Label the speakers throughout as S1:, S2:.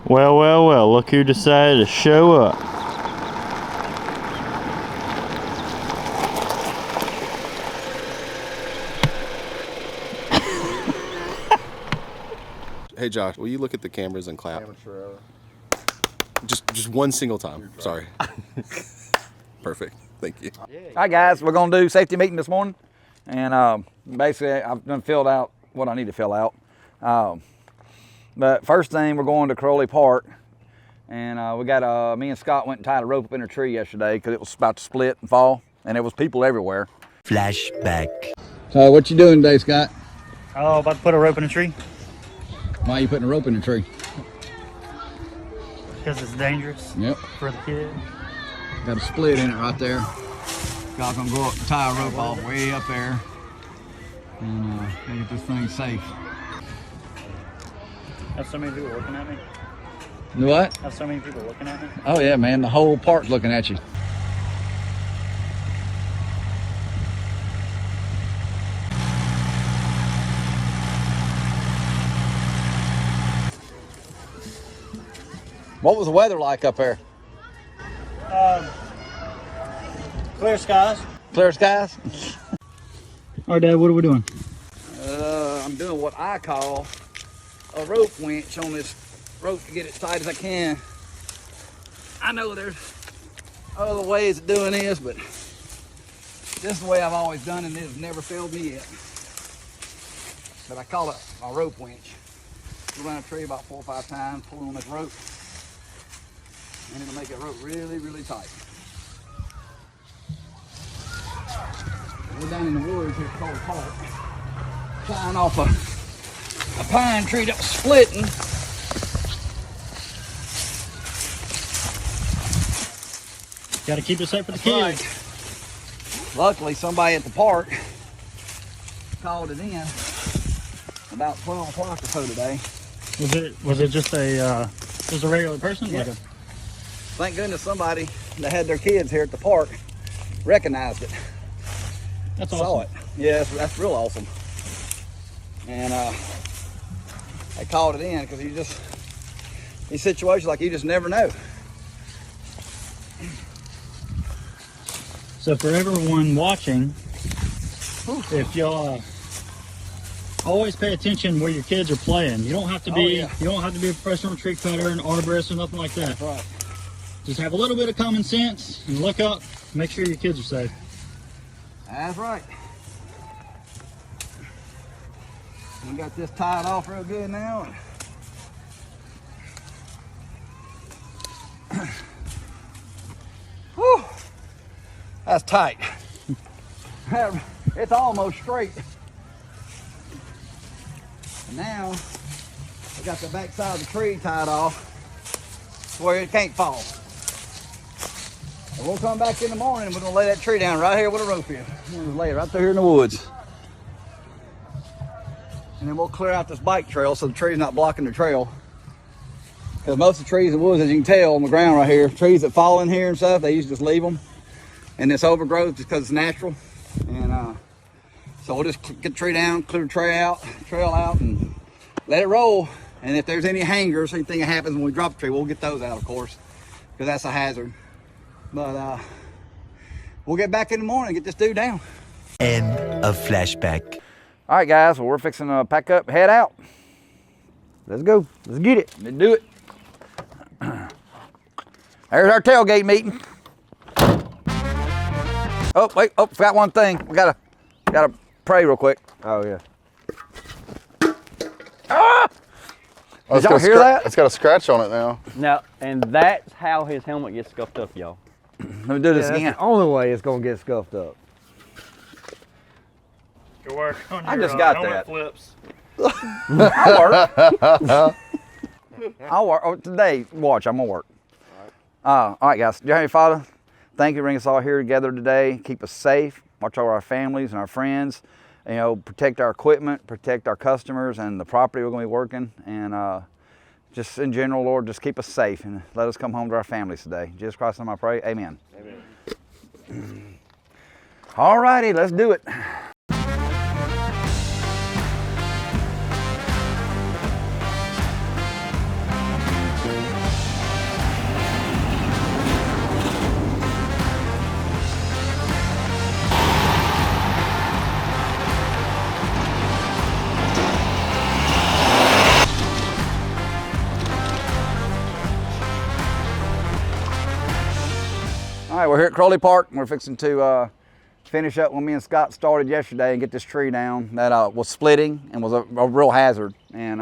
S1: Well, well, well, look who decided to show up.
S2: Hey Josh, will you look at the cameras and clap? Just one single time. Sorry. Perfect. Thank you.
S3: All right, guys, we're gonna do safety meeting this morning, and basically I've done filled out what I need to fill out. But first thing, we're going to Kiroli Park, and we got me and Scott went and tied a rope up in a tree yesterday because it was about to split and fall, and there was people everywhere.
S4: Flashback.
S3: So what you doing today, Scott?
S1: Oh, about to put a rope in a tree.
S3: Why are you putting a rope in a tree?
S1: Because it's dangerous.
S3: Yep.
S1: For the kid.
S3: Got a split in it right there. Scott's gonna go up and tie a rope off way up there, and get this thing safe.
S1: Have so many people looking at me.
S3: What?
S1: Have so many people looking at me.
S3: Oh yeah, man, the whole park's looking at you. What was the weather like up there?
S1: Clear skies.
S3: Clear skies?
S1: All right, Dad, what are we doing?
S3: I'm doing what I call a rope winch on this rope to get it tight as I can. I know there's other ways of doing this, but this is the way I've always done it, and it has never failed me yet. But I call it a rope winch. Go around a tree about 4 or 5 times, pull on this rope, and it'll make that rope really, really tight. We're down in the woods here at Kiroli Park, flying off a pine tree that was splitting.
S1: Got to keep it safe for the
S3: That's
S1: kids.
S3: right. Luckily, somebody at the park called it in about 12 o'clock or so today.
S1: Was it just a regular person?
S3: Yeah.
S1: Like a,
S3: Thank goodness somebody that had their kids here at the park recognized it.
S1: that's
S3: Saw
S1: awesome.
S3: it. Yeah, that's real awesome. And they called it in because these situations like you just never know.
S1: So for everyone watching, if y'all always pay attention where your kids are playing. You don't have to be
S3: yeah.
S1: you don't have to be a professional tree cutter, an arborist, or nothing like that.
S3: That's right.
S1: Just have a little bit of common sense and look up, make sure your kids are safe.
S3: That's right. We got this tied off real good now. Whew. That's tight. It's almost straight. And now we got the back side of the tree tied off where it can't fall. And we'll come back in the morning and we're gonna lay that tree down right here with a rope in. We're gonna lay it right there in the woods. And then we'll clear out this bike trail so the tree's not blocking the trail. Because most of the trees in the woods, as you can tell on the ground right here, trees that fall in here and stuff, they usually just leave them. And this overgrowth just because it's natural. And so we'll just get the tree down, clear the trail out, and let it roll. And if there's any hangers, anything that happens when we drop the tree, we'll get those out, of course, because that's a hazard. But we'll get back in the morning and get this dude down.
S4: End of Flashback.
S3: All right, guys, well, we're fixing to pack up, head out. Let's go. Let's get it. Let's do it. There's our tailgate meeting. Oh, wait. Oh, forgot one thing. We gotta pray real quick.
S5: Oh, yeah.
S3: Ah!
S5: Oh,
S3: Did y'all hear that?
S5: It's got a scratch on it now.
S6: Now, and that's how his helmet gets scuffed up, y'all.
S3: Let me do this
S5: That's
S3: again.
S5: the only way it's gonna get scuffed up.
S1: Good work on
S3: I just got
S1: helmet
S3: that.
S1: flips.
S3: I'll work. Oh, today, watch, I'm gonna work. All right, guys. Dear Heavenly Father, thank you for bringing us all here together today. Keep us safe. Watch over our families and our friends. You know, protect our equipment, protect our customers and the property we're going to be working. And just in general, Lord, just keep us safe and let us come home to our families today. In Jesus Christ's name I pray. Amen. Amen. All righty, let's do it. right, we're here at Kiroli Park. We're fixing to finish up when me and Scott started yesterday and get this tree down that was splitting and was a real hazard. And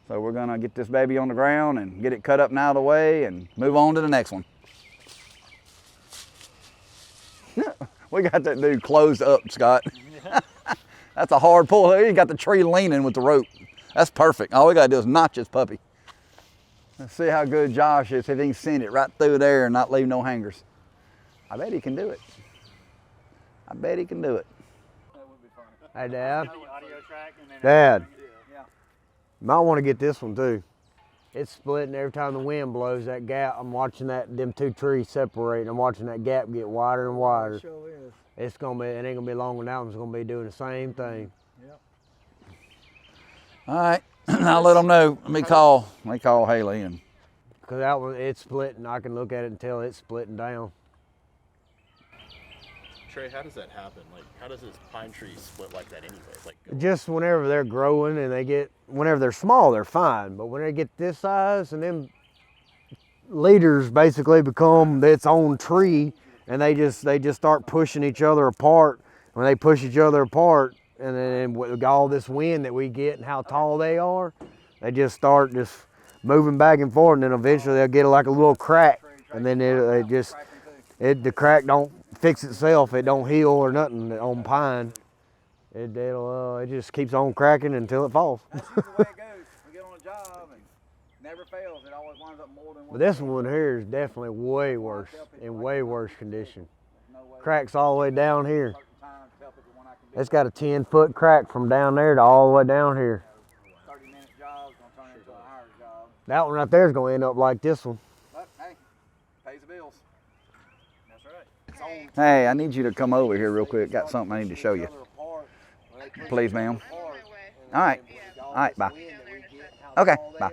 S3: so we're gonna get this baby on the ground and get it cut up and out of the way and move on to the next one. We got that dude closed up, Scott. That's a hard pull. You got the tree leaning with the rope. That's perfect. All we gotta do is notch this puppy. Let's see how good Josh is, if he can send it right through there and not leave no hangers. I bet he can do it. I bet he can do it.
S5: Hey, Dad. Dad. Might want to get this one too. It's splitting every time the wind blows. That gap, I'm watching them two trees separate. I'm watching that gap get wider and wider. It sure is. It ain't gonna be long when that one's gonna be doing the same thing. Yep.
S3: All right, I'll let them know. Let me call Haley and.
S5: Cause that one, it's splitting. I can look at it and tell it's splitting down.
S2: Trey, how does that happen? Like, how does this pine tree split like that anyway? Like,
S5: Just whenever they're growing and whenever they're small, they're fine. But when they get this size and them leaders basically become its own tree and they just start pushing each other apart. When they push each other apart and then with all this wind that we get and how tall they are, they just start moving back and forth, and then eventually they'll get like a little crack, and then the crack don't fix itself. It don't heal or nothing on pine. It just keeps on cracking until it falls.
S3: That's the way it goes. We get on a job and never fails. It always winds up more than one.
S5: But this one here is definitely way worse, in way worse condition. Cracks all the way down here. It's got a 10-foot crack from down there to all the way down here.
S3: 30-minute job's gonna turn into an hour job.
S5: That one right there is gonna end up like this one.
S3: But hey, pays the bills. That's right. Hey, I need you to come over here real quick. Got something I need to show you. Please, ma'am. All right. All right, bye. Okay, bye.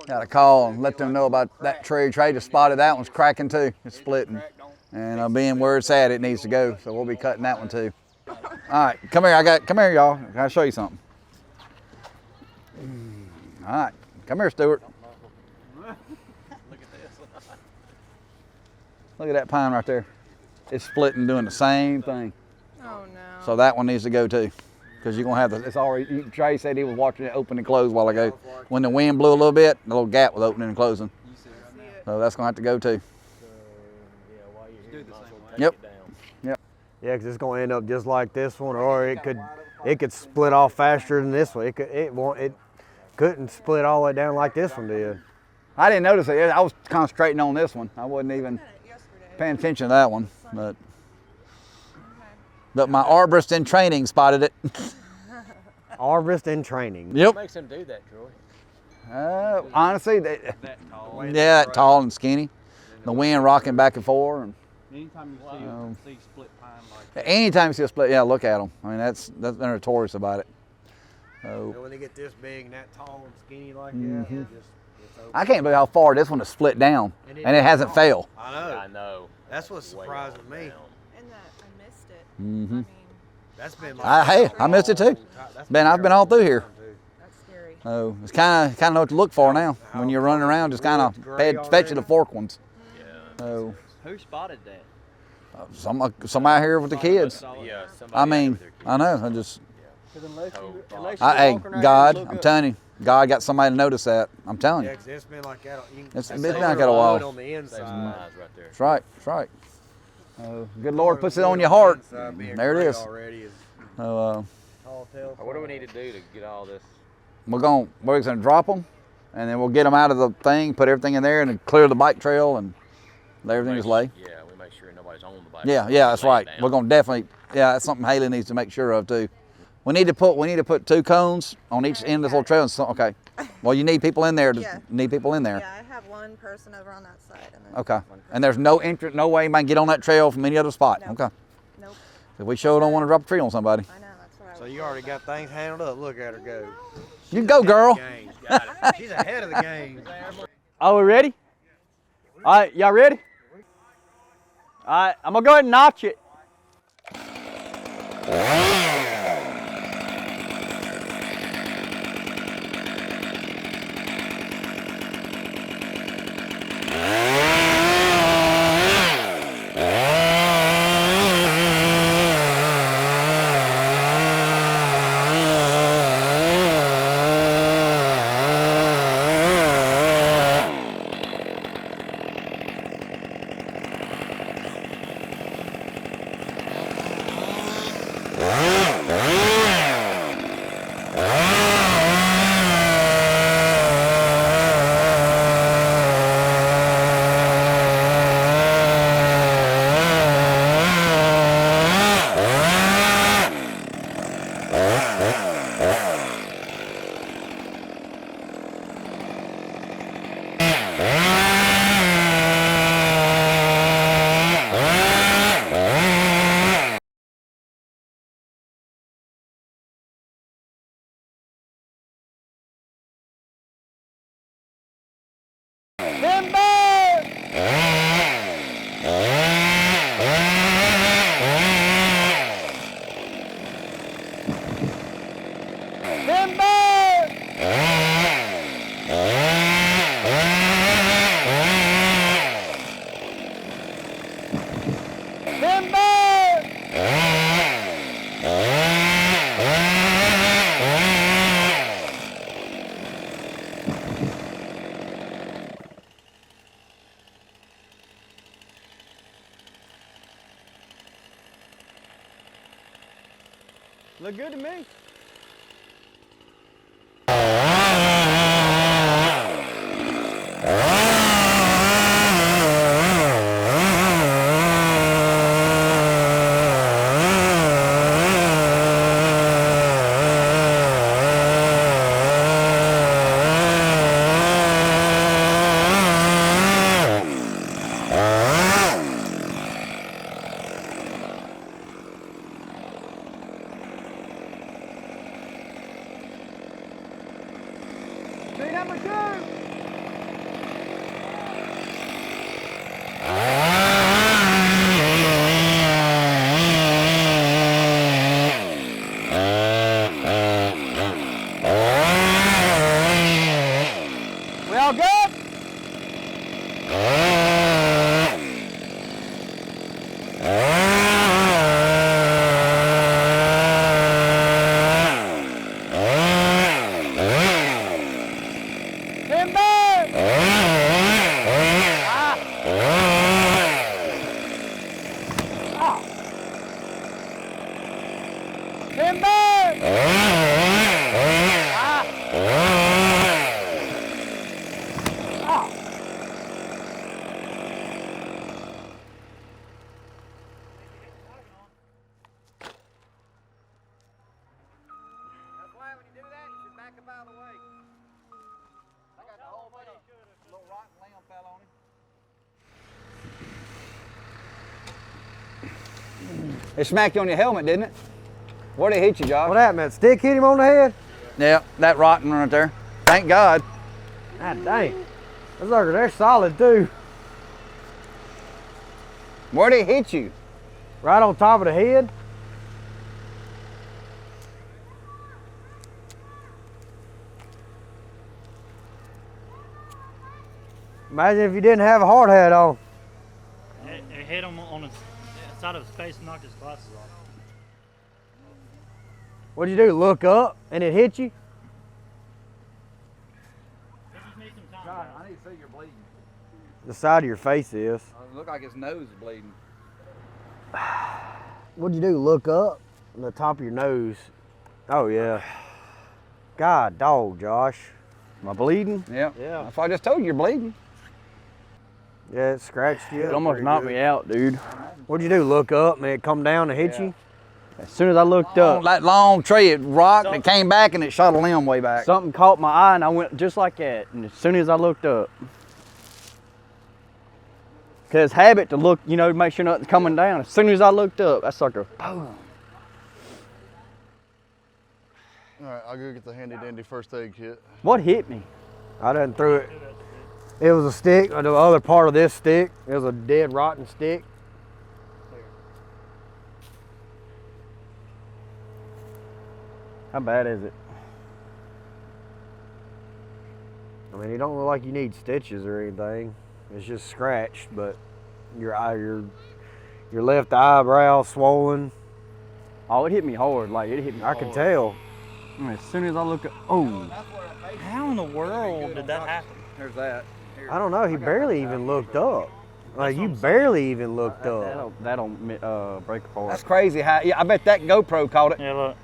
S3: Got a call and let them know about that tree. Trey just spotted that one's cracking too. It's splitting. And being where it's at, it needs to go. So we'll be cutting that one too. All right, come here. Come here, y'all. I gotta show you something. All right, come here, Stuart. Look at this. Look at that pine right there. It's splitting, doing the same thing.
S7: Oh no.
S3: So that one needs to go too, because you're gonna have it's already. Trey said he was watching it open and close a while ago. When the wind blew a little bit, the little gap was opening and closing. So that's gonna have to go too. Yep. Yep.
S5: Yeah, because it's going to end up just like this one, or it could split off faster than this one. It couldn't split all the way down like this one did.
S3: I didn't notice it. I was concentrating on this one. I wasn't even paying attention to that one, but my arborist in training spotted it.
S5: Arborist in training.
S3: Yep.
S6: What makes him do that, Troy?
S3: Honestly,
S6: That tall.
S3: yeah, that tall and skinny. The wind rocking back and forth. And,
S1: Anytime you see split pine like that.
S3: anytime you see a split, yeah, look at them. I mean, that's they're notorious about it. So,
S5: When they get this big and that tall and skinny like
S3: Mhm.
S5: that, it's
S3: I can't believe how far this one is split down, and it hasn't failed.
S6: I know.
S5: That's what's surprising me.
S7: And that I missed it.
S3: Mhm.
S7: I mean,
S5: That's been
S3: Hey, I missed it too. I've been all through here.
S7: that's scary.
S3: So it's kind of know what to look for now when you're running around. Just kind of fetch the fork ones.
S6: Yeah.
S3: So
S6: Who spotted that?
S3: somebody here with the kids.
S6: Yeah.
S3: I mean, I know. I just,
S1: Unless
S3: hey,
S1: walking around
S3: God,
S1: and look
S3: I'm
S1: up.
S3: telling you, God got somebody to notice that. I'm telling
S5: Yeah,
S3: you.
S5: 'cause it's been like that.
S3: It's been like that a while.
S5: On the inside.
S6: Right there.
S3: That's right. That's right. Good Lord puts it on your heart. There it is. So
S6: What do we need to do to get all this?
S3: we're gonna drop them, and then we'll get them out of the thing, put everything in there, and then clear the bike trail and let everything just lay.
S6: Yeah, we make sure nobody's on the bike.
S3: Yeah, that's right. We're gonna definitely. Yeah, that's something Haley needs to make sure of too. We need to put 2 cones on each end of this little trail. So, okay. Well, you need people in there.
S7: Yeah.
S3: Need people in there.
S7: Yeah, I have one person over on that side. And then
S3: Okay. And there's no way anybody can get on that trail from any other spot.
S7: No.
S3: Okay.
S7: Nope.
S3: If we sure don't want to drop a tree on somebody.
S7: I know, that's what I
S5: So
S7: was
S5: you already got things handled up. Look at her go.
S3: You go, girl.
S5: She's ahead of the game.
S6: Are we ready? All right, y'all ready? All right, I'm gonna go ahead and notch it. Look good to me. Tree number 2. We all good?
S3: It smacked you on your helmet, didn't it? Where'd it hit you, Josh?
S5: What happened? That stick hit him on the head?
S3: Yeah, that rotten right there. Thank God.
S5: God dang. Those suckers, they're solid too.
S3: Where'd it hit you?
S5: Right on top of the head. Imagine if you didn't have a hard hat on.
S1: It hit him on the side of his face and knocked his glasses off.
S5: What'd you do, look up and it hit you?
S3: God, I need to see you're bleeding.
S5: The side of your face is.
S3: It looked like his nose is bleeding.
S5: What'd you do, look up? On the top of your nose. Oh yeah. God dog, Josh.
S6: Am I bleeding?
S3: Yeah.
S5: Yeah.
S3: That's why I just told you you're bleeding.
S5: Yeah, it scratched you.
S6: It almost knocked me out, dude.
S5: What'd you do, look up and it come down and hit you?
S6: As soon as I looked up,
S3: That long tree, it rocked, it came back, and it shot a limb way back.
S6: something caught my eye and I went just like that. And as soon as I looked up, cause habit to look, you know, make sure nothing's coming down. As soon as I looked up, that sucker, boom.
S2: All right, I'll go get the handy dandy first aid kit.
S6: What hit me?
S5: I done threw it. It was a stick, or the other part of this stick. It was a dead rotten stick.
S6: How bad is it?
S5: I mean, it don't look like you need stitches or anything. It's just scratched, but your eye, your left eyebrow swollen.
S6: Oh, it hit me hard. Like it hit me.
S5: I can tell.
S6: As soon as I look up, oh.
S1: How in the world did that happen?
S3: There's that. Here.
S5: I don't know. He barely even looked up. Like you barely even looked up.
S6: That'll break apart.
S3: That's crazy. How? Yeah, I bet that GoPro caught it.
S1: Yeah, look.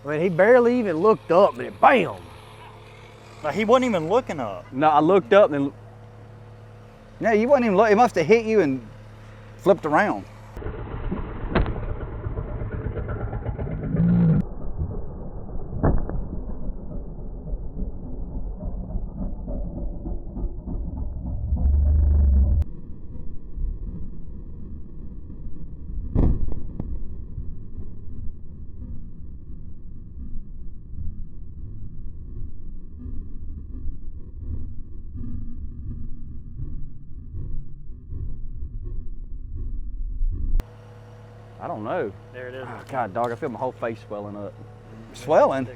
S5: I mean, he barely even looked up, and it bam.
S1: Like, he wasn't even looking up.
S6: No, I looked up and
S3: Yeah, you wasn't even look. It must have hit you and flipped around.
S6: I don't know.
S1: There it is.
S6: Oh, God, dog, I feel my whole face swelling up.
S3: Swelling.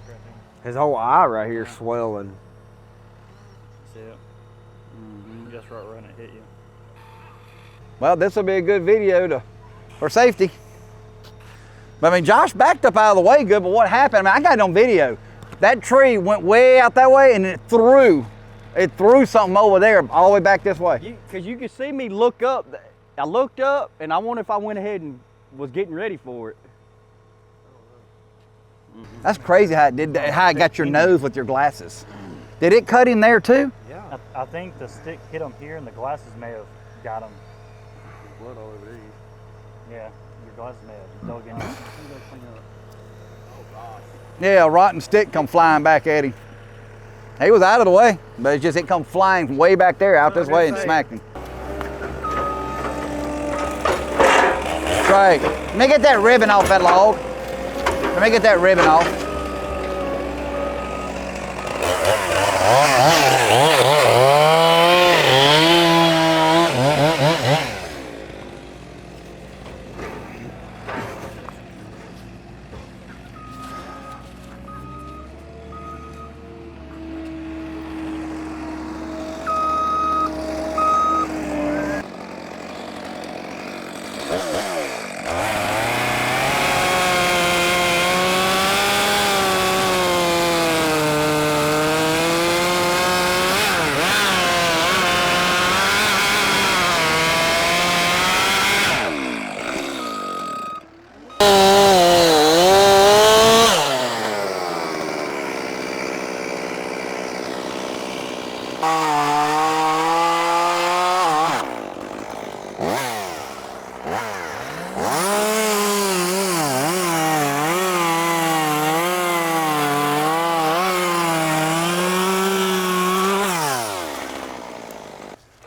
S5: His whole eye right here swelling.
S1: See it? Just right when it hit you.
S3: Well, this will be a good video for safety. But I mean, Josh backed up out of the way good, but what happened? I mean, I got it on video. That tree went way out that way and it threw something over there all the way back this way.
S6: Because you could see me look up. I looked up and I wonder if I went ahead and was getting ready for it.
S3: That's crazy how it got your nose with your glasses. Did it cut him there too?
S1: Yeah. I think the stick hit him here and the glasses may have got him.
S2: Blood all over there.
S1: Yeah, your glasses may have dug in.
S3: Yeah, a rotten stick come flying back at him. He was out of the way, but it come flying from way back there out this way and smacked him. Right. Let me get that ribbon off that log. Let me get that ribbon off.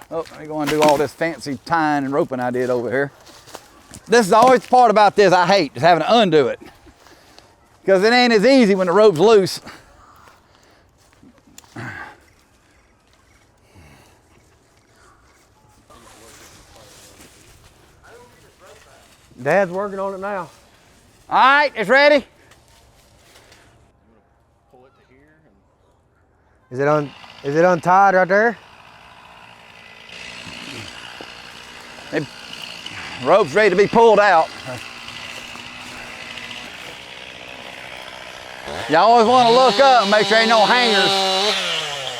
S3: Oh, let me go and do all this fancy tying and roping I did over here. This is always the part about this I hate, is having to undo it. Because it ain't as easy when the rope's loose.
S5: Dad's working on it now.
S3: All right, it's ready.
S2: Pull it to here.
S5: Is it untied right there?
S3: The rope's ready to be pulled out. You always want to look up and make sure ain't no hangers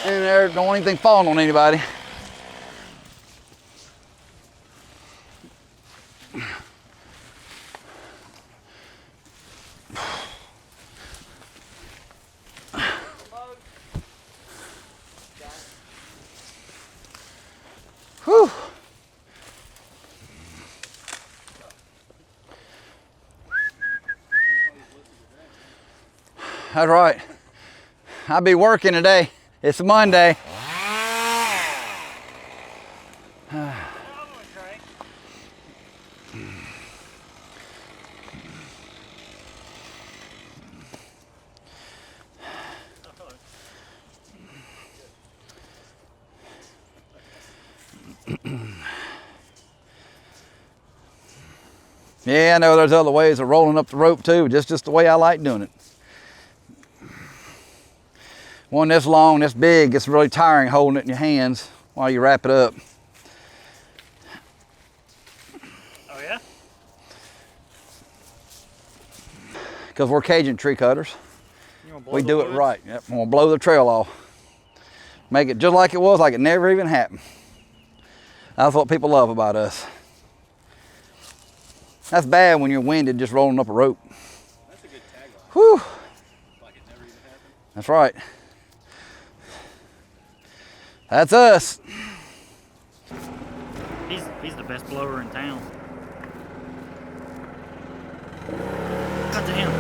S3: in there. Don't want anything falling on anybody. Whew. That's right. I'll be working today. It's Monday. Yeah, I know there's other ways of rolling up the rope too, just the way I like doing it. One this long, this big, it's really tiring holding it in your hands while you wrap it up.
S1: Oh yeah?
S3: Because we're Cajun tree cutters. We do it right. Yep, I'm gonna blow the trail off. Make it just like it was, like it never even happened. That's what people love about us. That's bad when you're winded just rolling up a rope.
S2: That's a good tagline.
S3: Whew.
S2: Like it never even happened.
S3: That's right. That's us.
S1: He's the best blower in town. Cut to him.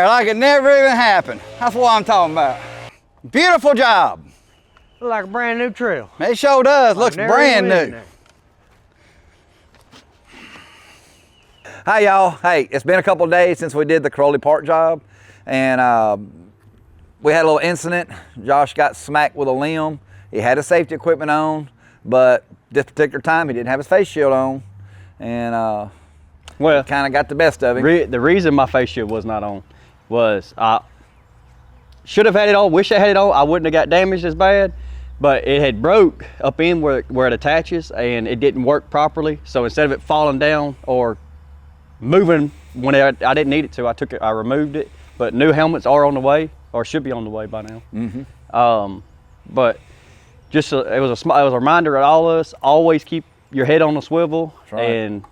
S3: There, like it never even happened. That's what I'm talking about. Beautiful job.
S5: Look like a brand new trail.
S3: It sure does. Looks
S5: Never
S3: brand
S5: even been
S3: new.
S5: there.
S3: Hi y'all. Hey, it's been a couple of days since we did the Kiroli Park job, and we had a little incident. Josh got smacked with a limb. He had his safety equipment on, but this particular time he didn't have his face shield on, and
S6: Well,
S3: kind of got the best of him.
S6: the reason my face shield was not on was I should have had it on. Wish I had it on. I wouldn't have got damaged as bad, but it had broke up in where it attaches, and it didn't work properly. So instead of it falling down or moving when I didn't need it to, I removed it. But new helmets are on the way, or should be on the way by now. But just it was a reminder to all of us: always keep your head on the swivel,
S3: right.
S6: And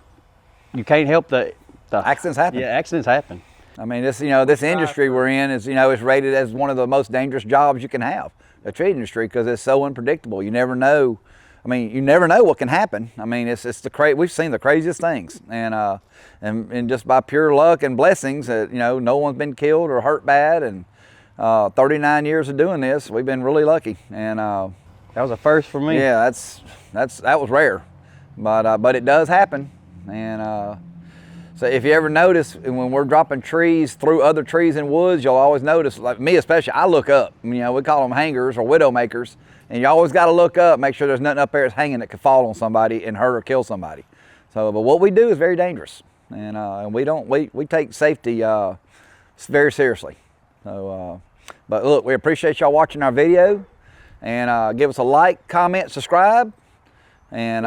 S6: you can't help the
S3: Accidents happen.
S6: Yeah, accidents happen.
S3: I mean, this this industry we're in is is rated as one of the most dangerous jobs you can have, the tree industry, because it's so unpredictable. You never know. I mean, you never know what can happen. I mean, it's we've seen the craziest things, and just by pure luck and blessings, no one's been killed or hurt bad. And 39 years of doing this, we've been really lucky. And
S6: That was a first for me.
S3: yeah, that was rare, but it does happen. And so if you ever notice when we're dropping trees through other trees and woods, you'll always notice, like me especially, I look up. We call them hangers or widow makers, and you always got to look up, make sure there's nothing up there that's hanging that could fall on somebody and hurt or kill somebody. So, but what we do is very dangerous, and we take safety very seriously. So, but look, we appreciate y'all watching our video, and give us a like, comment, subscribe, and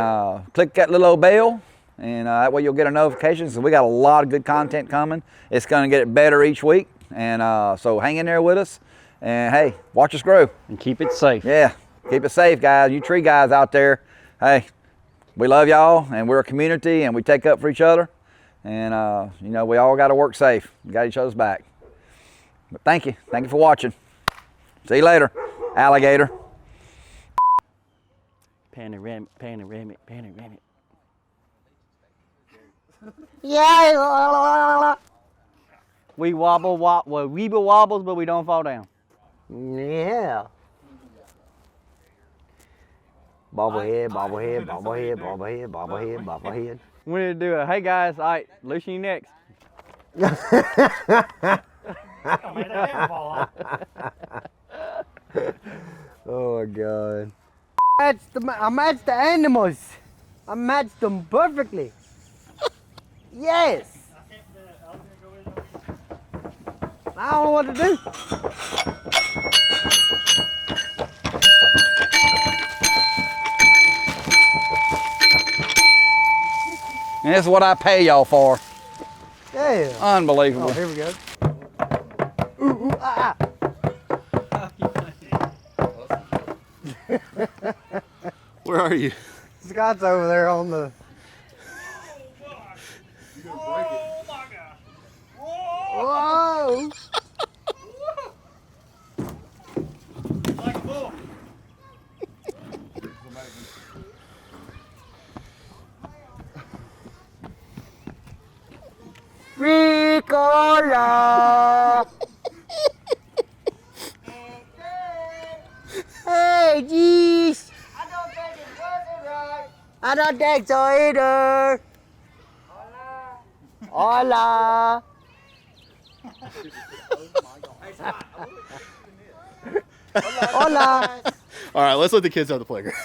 S3: click that little old bell. And that way you'll get a notification, because we got a lot of good content coming. It's going to get better each week. And so hang in there with us. And hey, watch us grow.
S6: And keep it safe.
S3: Yeah, keep it safe, guys. You tree guys out there, hey, we love y'all, and we're a community, and we take up for each other. And we all got to work safe. We got each other's back. But thank you for watching. See you later, alligator.
S6: Panoramic.
S5: Yeah.
S6: We wobble, we wobbles, but we don't fall down.
S5: Yeah. Bobblehead, bobblehead, bobblehead, bobblehead, bobblehead, bobblehead.
S6: We need to do a, hey guys, all right, loosen your necks.
S5: Oh my God. I matched the animals. I matched them perfectly. Yes. I don't know what to do.
S3: And this is what I pay y'all for.
S5: Yeah.
S3: Unbelievable.
S5: Oh, here we go. Ooh, ah,
S2: Where are you?
S5: Scott's over there on the.
S1: Oh my God.
S5: Whoa!
S1: Like a bull.
S5: Ricola! Hey, jeez! I don't think it's working right. I don't think so either. Hola! Hola!
S2: All right, let's let the kids have the playground.